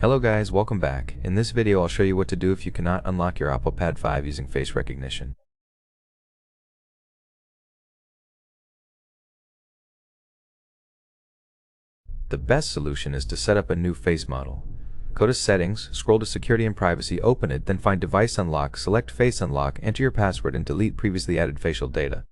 Hello guys, welcome back. In this video I'll show you what to do if you cannot unlock your OPPO Pad 5 using face recognition. The best solution is to set up a new face model. Go to Settings, scroll to Security and Privacy, open it, then find Device Unlock, select Face Unlock, enter your password and delete previously added facial data.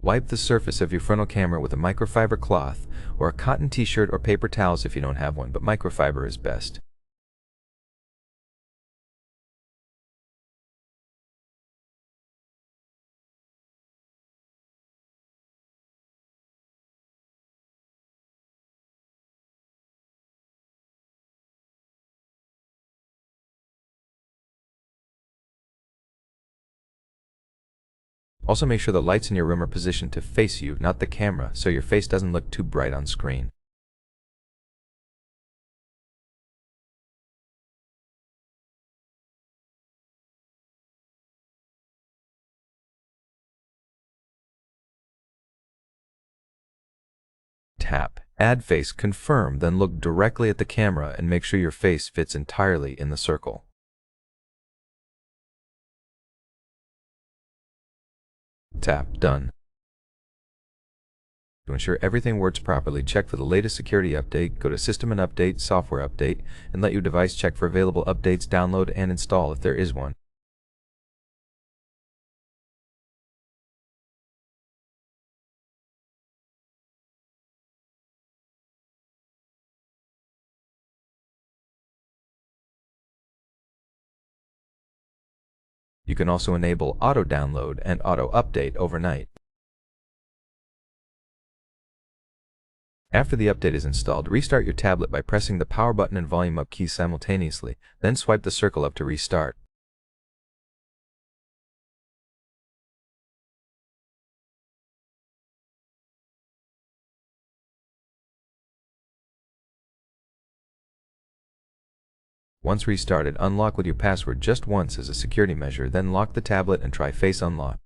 Wipe the surface of your frontal camera with a microfiber cloth or a cotton t-shirt or paper towels if you don't have one, but microfiber is best. Also make sure the lights in your room are positioned to face you, not the camera, so your face doesn't look too bright on screen. Tap Add Face, confirm, then look directly at the camera and make sure your face fits entirely in the circle. Tap Done. To ensure everything works properly, check for the latest security update, go to System and Update, Software Update, and let your device check for available updates, download, and install if there is one. You can also enable auto download and auto update overnight. After the update is installed, restart your tablet by pressing the power button and volume up keys simultaneously, then swipe the circle up to restart. Once restarted, unlock with your password just once as a security measure, then lock the tablet and try Face Unlock.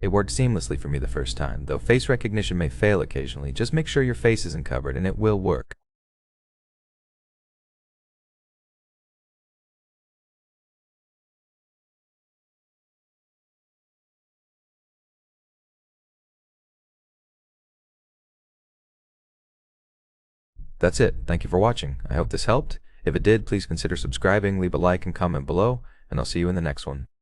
It worked seamlessly for me the first time, though face recognition may fail occasionally. Just make sure your face isn't covered and it will work. That's it. Thank you for watching. I hope this helped. If it did, please consider subscribing, leave a like and comment below, and I'll see you in the next one.